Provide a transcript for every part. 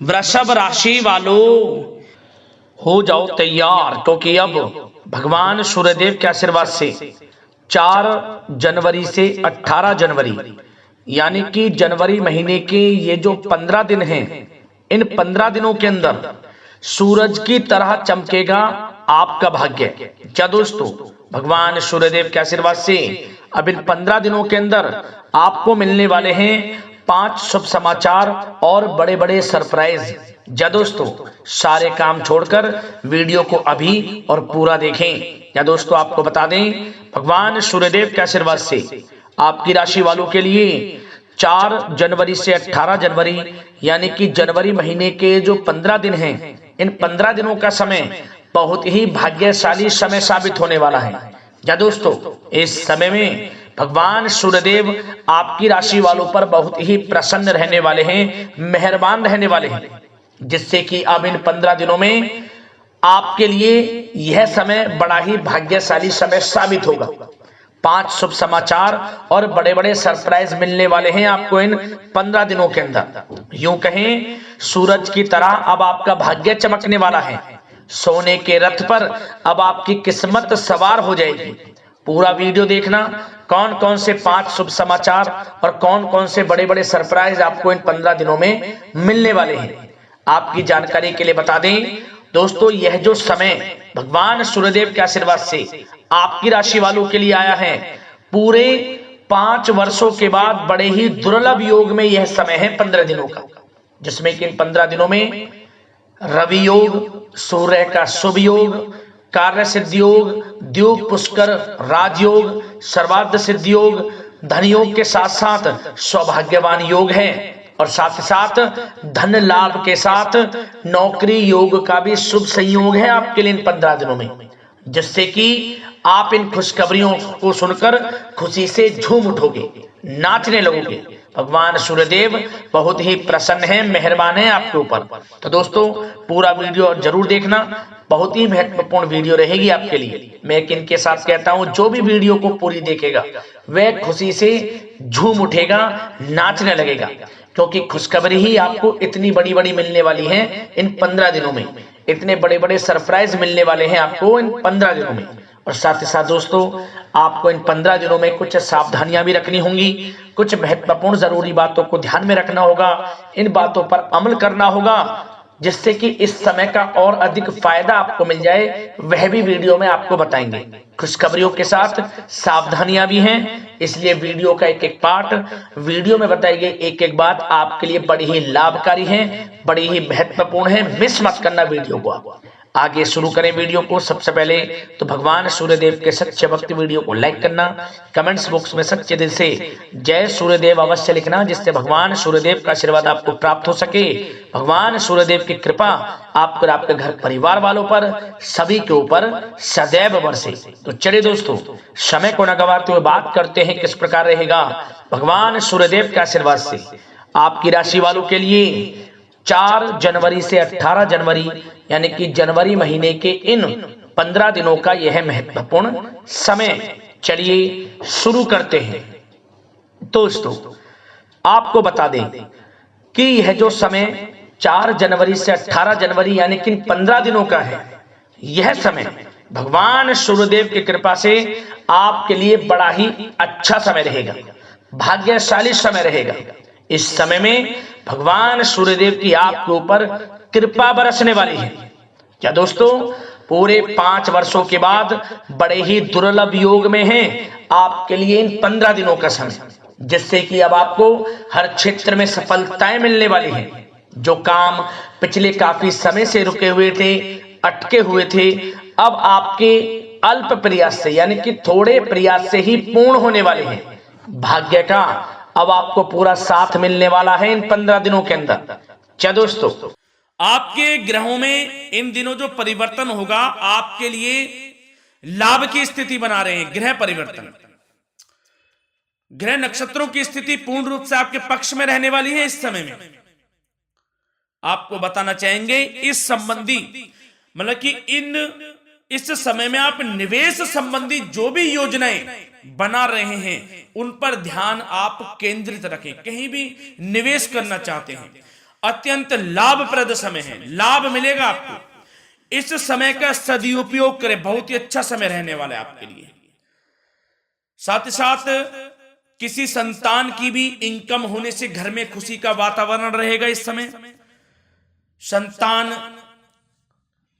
वृषभ राशि वालों हो जाओ तैयार, क्योंकि अब भगवान सूर्यदेव के आशीर्वाद से 4 जनवरी से 18 जनवरी यानी कि जनवरी महीने के ये जो 15 दिन हैं, इन 15 दिनों के अंदर सूरज की तरह चमकेगा आपका भाग्य। क्या दोस्तों, भगवान सूर्यदेव के आशीर्वाद से अब इन 15 दिनों के अंदर आपको मिलने वाले हैं 5 शुभ समाचार और बड़े बड़े सरप्राइज। जा दोस्तों, सारे काम छोड़कर वीडियो को अभी और पूरा देखें। या दोस्तों, आपको बता दें, भगवान सूर्यदेव के आशीर्वाद से आपकी राशि वालों के लिए 4 जनवरी से 18 जनवरी यानी कि जनवरी महीने के जो 15 दिन हैं, इन 15 दिनों का समय बहुत ही भाग्यशाली समय साबित होने वाला है। या दोस्तों, इस समय में भगवान सूर्यदेव आपकी राशि वालों पर बहुत ही प्रसन्न रहने वाले हैं, मेहरबान रहने वाले हैं, जिससे कि अब इन 15 दिनों में आपके लिए यह समय बड़ा ही भाग्यशाली समय साबित होगा। 5 शुभ समाचार और बड़े बड़े सरप्राइज मिलने वाले हैं आपको इन 15 दिनों के अंदर। यूं कहें, सूरज की तरह अब आपका भाग्य चमकने वाला है। सोने के रथ पर अब आपकी किस्मत सवार हो जाएगी। पूरा वीडियो देखना, कौन कौन से 5 शुभ समाचार और कौन कौन से बड़े बड़े सरप्राइज आपको इन 15 दिनों में मिलने वाले हैं। आपकी जानकारी के लिए बता दें दोस्तों, यह जो समय भगवान सूर्यदेव के आशीर्वाद से आपकी राशि वालों के लिए आया है, पूरे 5 वर्षों के बाद बड़े ही दुर्लभ योग में यह समय है 15 दिनों का, जिसमें कि इन 15 दिनों में रवि योग, सूर्य का शुभ योग, कार्य सिद्धि योग, द्योग पुष्कर राजयोग, सर्वार्थ सिद्धि योग, धन योग के साथ साथ सौभाग्यवान योग है और साथ ही साथ धन लाभ के साथ नौकरी योग का भी शुभ संयोग है आपके लिए इन 15 दिनों में, जिससे कि आप इन खुशखबरियों को सुनकर खुशी से झूम उठोगे, नाचने लगोगे। भगवान सूर्यदेव बहुत ही प्रसन्न है, मेहरबान है आपके ऊपर। तो दोस्तों, पूरा वीडियो जरूर देखना, बहुत ही महत्वपूर्ण वीडियो रहेगी आपके लिए। मैं किन के साथ कहता हूं, जो भी वीडियो को पूरी देखेगा वह खुशी से झूम उठेगा, नाचने लगेगा, क्योंकि खुशखबरी ही आपको इतनी बड़ी बड़ी मिलने वाली है इन 15 दिनों में। इतने बड़े बड़े सरप्राइज मिलने वाले हैं आपको इन 15 दिनों में। और साथ ही साथ दोस्तों, आपको इन 15 दिनों में कुछ सावधानियां भी रखनी होंगी, कुछ महत्वपूर्ण जरूरी बातों को ध्यान में रखना होगा, इन बातों पर अमल करना होगा, जिससे कि इस समय का और अधिक फायदा आपको मिल जाए, वह भी वीडियो में आपको बताएंगे। खुशखबरियों के साथ सावधानियां भी हैं, इसलिए वीडियो का एक एक पार्ट, वीडियो में बताई गई एक एक बात आपके लिए बड़ी ही लाभकारी है, बड़ी ही महत्वपूर्ण है। मिस मत करना वीडियो को। आगे शुरू करें वीडियो को। सबसे पहले तो भगवान सूर्यदेव के सच्चे भक्त वीडियो को लाइक करना, कमेंट्स बॉक्स में सच्चे दिल से जय सूर्यदेव अवश्य लिखना, जिससे भगवान सूर्यदेव का आशीर्वाद आपको प्राप्त हो सके, भगवान सूर्यदेव की कृपा आप पर, आपके घर परिवार वालों पर, सभी के ऊपर सदैव बरसे। तो चलिए दोस्तों, समय को न गवाते हुए बात करते हैं किस प्रकार रहेगा भगवान सूर्यदेव के आशीर्वाद से आपकी राशि वालों के लिए 4 जनवरी से 18 जनवरी यानी कि जनवरी महीने के इन 15 दिनों का यह महत्वपूर्ण समय। चलिए शुरू करते हैं। दोस्तों, आपको बता दें कि यह जो समय 4 जनवरी से 18 जनवरी यानी कि 15 दिनों का है, यह समय भगवान सूर्यदेव की कृपा से आपके लिए बड़ा ही अच्छा समय रहेगा, भाग्यशाली समय रहेगा। इस समय में भगवान सूर्यदेव की आपके ऊपर कृपा बरसने वाली है। क्या दोस्तों, पूरे 5 वर्षों के बाद बड़े ही दुर्लभ योग में है आपके लिए इन 15 दिनों का समय, जिससे कि अब आपको हर क्षेत्र में सफलताएं मिलने वाली हैं। जो काम पिछले काफी समय से रुके हुए थे, अटके हुए थे, अब आपके अल्प प्रयास से यानी कि थोड़े प्रयास से ही पूर्ण होने वाले हैं। भाग्य का अब आपको पूरा साथ मिलने वाला है इन 15 दिनों के अंदर। क्या दोस्तों, आपके ग्रहों में इन दिनों जो परिवर्तन होगा आपके लिए लाभ की स्थिति बना रहे हैं। ग्रह परिवर्तन, ग्रह नक्षत्रों की स्थिति पूर्ण रूप से आपके पक्ष में रहने वाली है। इस समय में आपको बताना चाहेंगे इस संबंधी, मतलब कि इस समय में आप निवेश संबंधी जो भी योजनाएं बना रहे हैं उन पर ध्यान आप केंद्रित रखें। कहीं भी निवेश करना चाहते हैं, अत्यंत लाभप्रद समय है, लाभ मिलेगा आपको। इस समय का सदुपयोग करें, बहुत ही अच्छा समय रहने वाला है आपके लिए। साथ ही साथ किसी संतान की भी इनकम होने से घर में खुशी का वातावरण रहेगा। इस समय संतान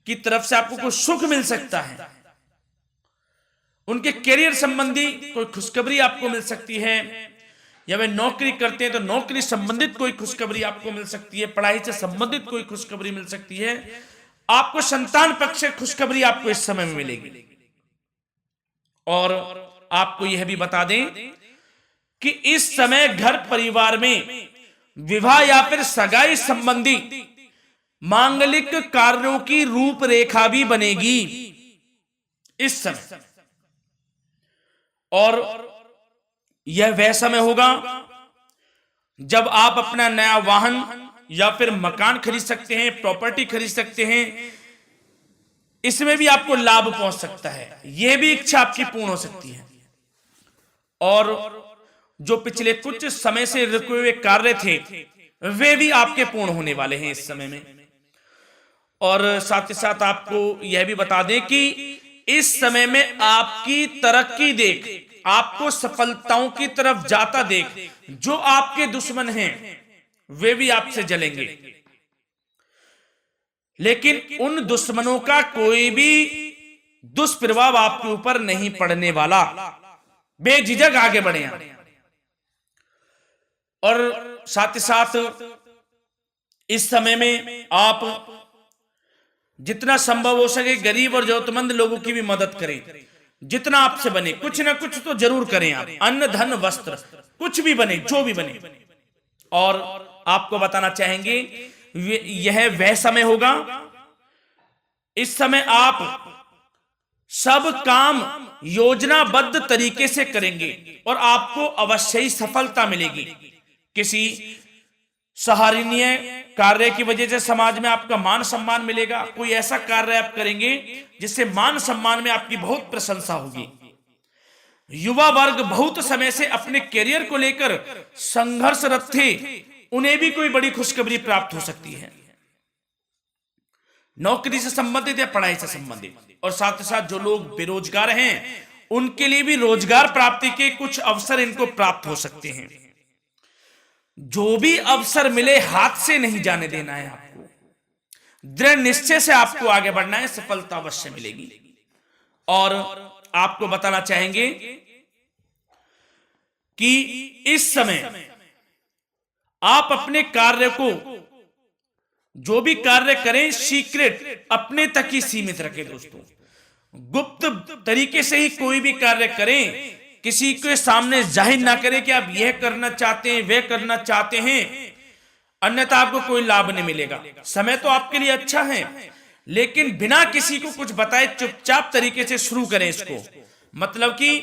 की तरफ से आपको कोई सुख मिल सकता है, उनके करियर संबंधी कोई खुशखबरी आपको मिल सकती है, या वे नौकरी करते हैं तो नौकरी संबंधित कोई खुशखबरी आपको मिल सकती है, पढ़ाई से संबंधित कोई खुशखबरी मिल सकती है। आपको संतान पक्ष से खुशखबरी आपको इस समय में मिलेगी। और आपको यह भी बता दें कि इस समय घर परिवार में विवाह या फिर सगाई संबंधी मांगलिक कार्यों की रूपरेखा भी बनेगी इस समय। और यह वह समय होगा जब आप अपना नया वाहन या फिर मकान खरीद सकते हैं, प्रॉपर्टी खरीद सकते हैं। इसमें भी आपको लाभ पहुंच सकता है, यह भी इच्छा आपकी पूर्ण हो सकती है। और जो पिछले कुछ समय से रुके हुए कार्य थे वे भी आपके पूर्ण होने वाले हैं इस समय में। और साथ ही साथ आपको यह भी बता दें कि इस समय में आपकी तरक्की देख, आपको सफलताओं की तरफ जाता देख जो आपके दुश्मन हैं वे भी आपसे जलेंगे, लेकिन उन दुश्मनों का कोई भी दुष्प्रभाव आपके ऊपर नहीं पड़ने वाला। बेझिझक आगे बढ़े आप। और साथ ही साथ इस समय में आप जितना संभव हो सके गरीब और जरूरतमंद लोगों की भी मदद करें, जितना आपसे बने कुछ ना कुछ तो जरूर करें आप। अन्न धन वस्त्र कुछ भी बने, जो भी बने। और आपको बताना चाहेंगे यह वह समय होगा, इस समय आप सब काम योजनाबद्ध तरीके से करेंगे और आपको अवश्य ही सफलता मिलेगी। किसी सराहनीय कार्य की वजह से समाज में आपका मान सम्मान मिलेगा। कोई ऐसा कार्य आप करेंगे जिससे मान सम्मान में आपकी बहुत प्रशंसा होगी। युवा वर्ग बहुत समय से अपने करियर को लेकर संघर्षरत थे, उन्हें भी कोई बड़ी खुशखबरी प्राप्त हो सकती है, नौकरी से संबंधित या पढ़ाई से संबंधित। और साथ ही साथ जो लोग बेरोजगार हैं उनके लिए भी रोजगार प्राप्ति के कुछ अवसर इनको प्राप्त हो सकते हैं। जो भी अवसर मिले हाथ से नहीं जाने देना है आपको, दृढ़ निश्चय से आपको आगे बढ़ना है, सफलता अवश्य मिलेगी। और आपको बताना चाहेंगे कि इस समय आप अपने कार्य को, जो भी कार्य करें, सीक्रेट अपने तक ही सीमित रखें दोस्तों। गुप्त तरीके से ही कोई भी कार्य करें, किसी के सामने जाहिर ना करें कि आप यह करना चाहते हैं, वह करना चाहते हैं, अन्यथा आपको कोई लाभ नहीं मिलेगा। समय तो आपके लिए अच्छा है, लेकिन बिना किसी को कुछ बताए चुपचाप तरीके से शुरू करें इसको। मतलब कि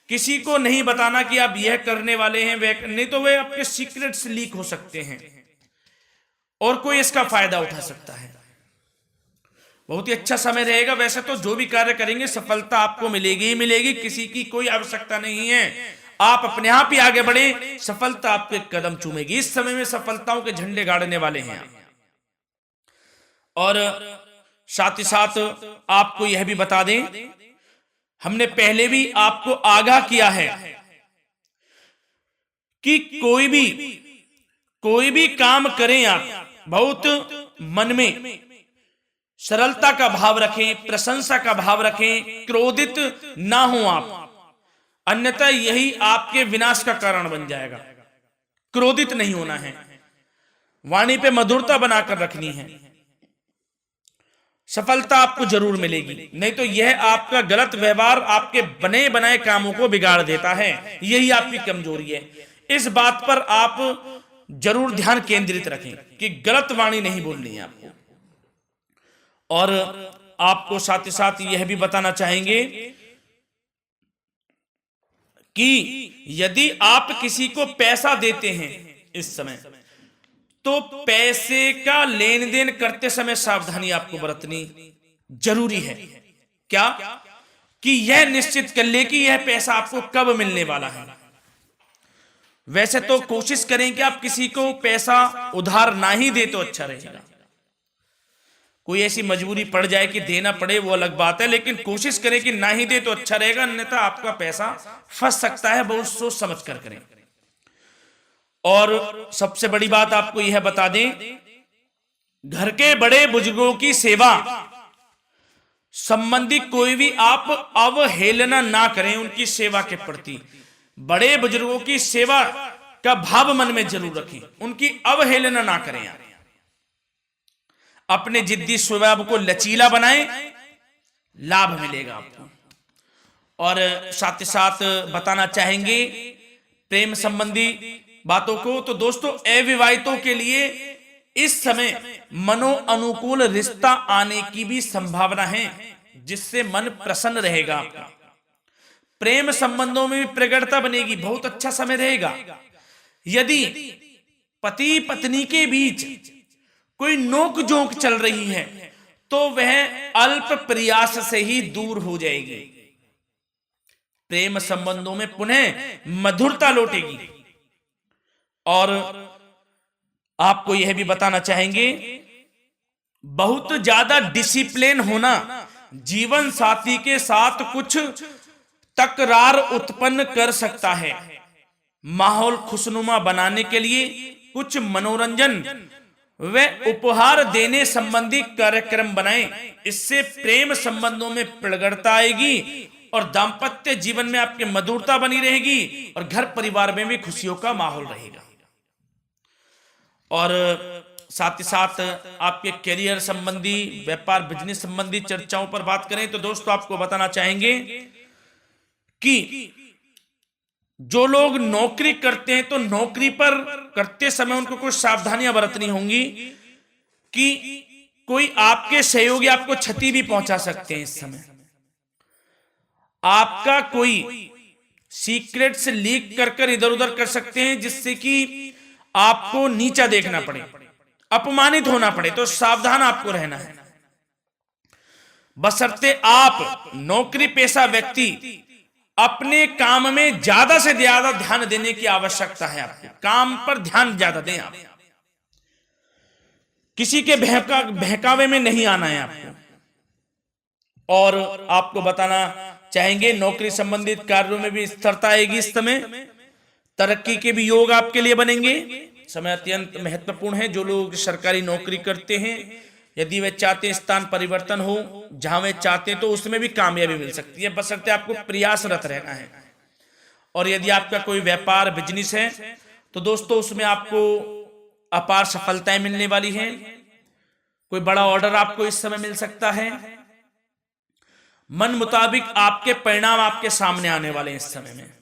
किसी को नहीं बताना कि आप यह करने वाले हैं, वह नहीं, तो वे आपके सीक्रेट्स लीक हो सकते हैं और कोई इसका फायदा उठा सकता है। बहुत ही अच्छा समय रहेगा। वैसे तो जो भी कार्य करेंगे सफलता आपको मिलेगी ही मिलेगी, किसी की कोई आवश्यकता नहीं है। आप अपने आप ही आगे बढ़े, सफलता आपके कदम चूमेगी। इस समय में सफलताओं के झंडे गाड़ने वाले हैं आप। और साथ ही साथ आपको यह भी बता दें, हमने पहले भी आपको आगाह किया है कि कोई भी काम करें आप बहुत मन में सरलता का भाव रखें, प्रशंसा का भाव रखें, क्रोधित ना हो आप, अन्यथा यही आपके विनाश का कारण बन जाएगा। क्रोधित नहीं होना है, वाणी पे मधुरता बनाकर रखनी है, सफलता आपको जरूर मिलेगी। नहीं तो यह आपका गलत व्यवहार आपके बने बनाए कामों को बिगाड़ देता है, यही आपकी कमजोरी है। इस बात पर आप जरूर ध्यान केंद्रित रखें कि गलत वाणी नहीं बोलनी है आपको। और आपको साथ ही साथ यह भी बताना चाहेंगे कि यदि आप किसी को पैसा देते हैं इस समय, तो पैसे का लेन देन करते समय सावधानी आपको बरतनी जरूरी है। क्या कि यह निश्चित कर ले कि यह पैसा आपको कब मिलने वाला है। वैसे तो कोशिश करें कि आप किसी को पैसा उधार ना ही दे तो अच्छा रहेगा। कोई ऐसी मजबूरी पड़ जाए कि देना पड़े वो अलग बात है, लेकिन कोशिश करें कि ना ही दे तो अच्छा रहेगा, अन्यथा आपका पैसा फंस सकता है। बहुत सोच समझ कर करें। और सबसे बड़ी बात आपको यह बता दें, घर के बड़े बुजुर्गों की सेवा संबंधी कोई भी आप अवहेलना ना करें। उनकी सेवा के प्रति बड़े बुजुर्गों की सेवा का भाव मन में जरूर रखें, उनकी अवहेलना ना करें आप। अपने जिद्दी स्वभाव को लचीला बनाएं, लाभ मिलेगा आपको। और साथ ही साथ बताना चाहेंगे प्रेम संबंधी बातों को, तो दोस्तों अविवाहितों के लिए इस समय मनो अनुकूल रिश्ता आने की भी संभावना है, जिससे मन प्रसन्न रहेगा आपका। प्रेम संबंधों में भी प्रगाढ़ता बनेगी, बहुत अच्छा समय रहेगा। यदि पति पत्नी के बीच कोई नोक झोंक चल रही है तो वह अल्प प्रयास से ही दूर हो जाएगी। प्रेम संबंधों में पुनः मधुरता लौटेगी। और आपको यह भी बताना चाहेंगे, बहुत ज्यादा डिसिप्लिन होना जीवन साथी के साथ कुछ तकरार उत्पन्न कर सकता है। माहौल खुशनुमा बनाने के लिए कुछ मनोरंजन व उपहार देने संबंधी कार्यक्रम बनाएं। इससे प्रेम संबंधों में प्रगाढ़ता आएगी और दाम्पत्य जीवन में आपकी मधुरता बनी रहेगी और घर परिवार में भी खुशियों का माहौल रहेगा। और साथ ही साथ आपके करियर संबंधी, व्यापार बिजनेस संबंधी चर्चाओं पर बात करें तो दोस्तों आपको बताना चाहेंगे कि जो लोग नौकरी करते हैं तो नौकरी पर करते समय उनको कुछ सावधानियां बरतनी होंगी कि कोई आपके सहयोगी आपको क्षति भी पहुंचा सकते हैं। इस समय आपका कोई सीक्रेट्स लीक कर इधर उधर कर सकते हैं, जिससे कि आपको नीचा देखना पड़े, अपमानित होना पड़े। तो सावधान आपको रहना है। बशर्ते आप नौकरी पेशा व्यक्ति अपने काम में ज्यादा से ज्यादा ध्यान देने की आवश्यकता है। आपको काम पर ध्यान ज्यादा दें। आप किसी के बहकावे में नहीं आना है आपको। और आपको बताना चाहेंगे नौकरी संबंधित कार्यों में भी स्थिरता आएगी। इस समय तरक्की के भी योग आपके लिए बनेंगे। समय अत्यंत महत्वपूर्ण है। जो लोग सरकारी नौकरी करते हैं, यदि वे चाहते हैं स्थान परिवर्तन हो, जहां वे चाहते हैं, तो उसमें भी कामयाबी मिल सकती है, बशर्ते आपको प्रयासरत रहना है। और यदि आपका कोई व्यापार बिजनेस है तो दोस्तों उसमें आपको अपार सफलताएं मिलने वाली हैं। कोई बड़ा ऑर्डर आपको इस समय मिल सकता है। मन मुताबिक आपके परिणाम आपके सामने आने वाले हैं। इस समय में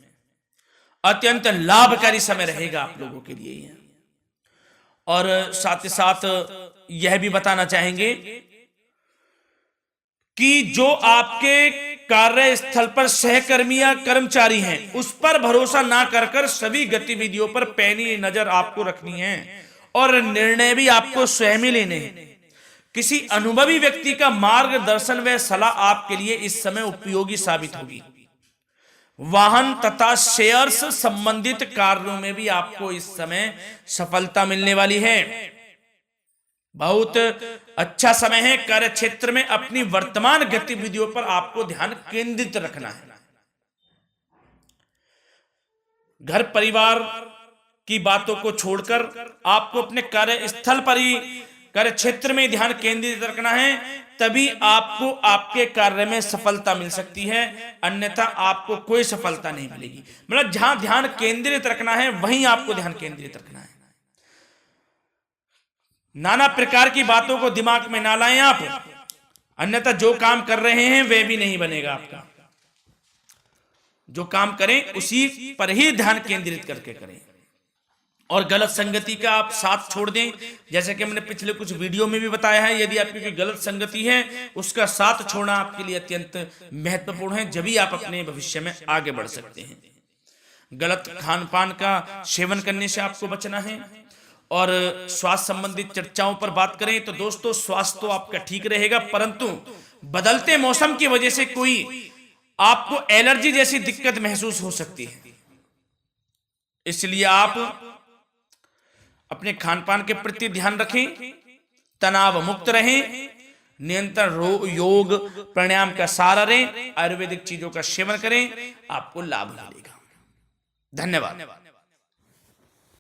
अत्यंत लाभकारी समय रहेगा आप लोगों के लिए। और साथ ही साथ यह भी बताना चाहेंगे कि जो आपके कार्यस्थल पर सहकर्मी या कर्मचारी हैं, उस पर भरोसा ना कर सभी गतिविधियों पर पैनी नजर आपको रखनी है और निर्णय भी आपको स्वयं ही लेने हैं। किसी अनुभवी व्यक्ति का मार्गदर्शन व सलाह आपके लिए इस समय उपयोगी साबित होगी। वाहन तथा शेयर्स संबंधित कार्यों में भी आपको इस समय सफलता मिलने वाली है। बहुत अच्छा समय है। कार्य क्षेत्र में अपनी वर्तमान गतिविधियों पर आपको ध्यान केंद्रित रखना है। घर परिवार की बातों को छोड़कर आपको अपने कार्यस्थल पर ही, कार्य क्षेत्र में ध्यान केंद्रित रखना है, तभी आपको आपके कार्य में सफलता मिल सकती है, अन्यथा आपको कोई सफलता नहीं मिलेगी। मतलब जहां ध्यान केंद्रित रखना है वहीं आपको ध्यान केंद्रित रखना है। नाना प्रकार की बातों को दिमाग में ना लाएं आप, अन्यथा जो काम कर रहे हैं वह भी नहीं बनेगा आपका। जो काम करें उसी पर ही ध्यान केंद्रित करके करें और गलत संगति का आप साथ छोड़ दें। जैसे कि हमने पिछले कुछ वीडियो में भी बताया है, यदि आपकी कोई गलत संगति है उसका साथ छोड़ना आपके लिए अत्यंत महत्वपूर्ण है, जब ही आप अपने भविष्य में आगे बढ़ सकते हैं। गलत खान पान का सेवन करने से आपको बचना है। और स्वास्थ्य संबंधित चर्चाओं पर बात करें तो दोस्तों स्वास्थ्य तो आपका ठीक रहेगा, परंतु बदलते मौसम की वजह से कोई आपको एलर्जी जैसी दिक्कत महसूस हो सकती है। इसलिए आप अपने खान पान के प्रति ध्यान रखें, तनाव मुक्त रहें, नियंत्रण योग प्राणायाम का सहारा रहें, आयुर्वेदिक चीजों का सेवन करें, आपको लाभ मिलेगा। धन्यवाद।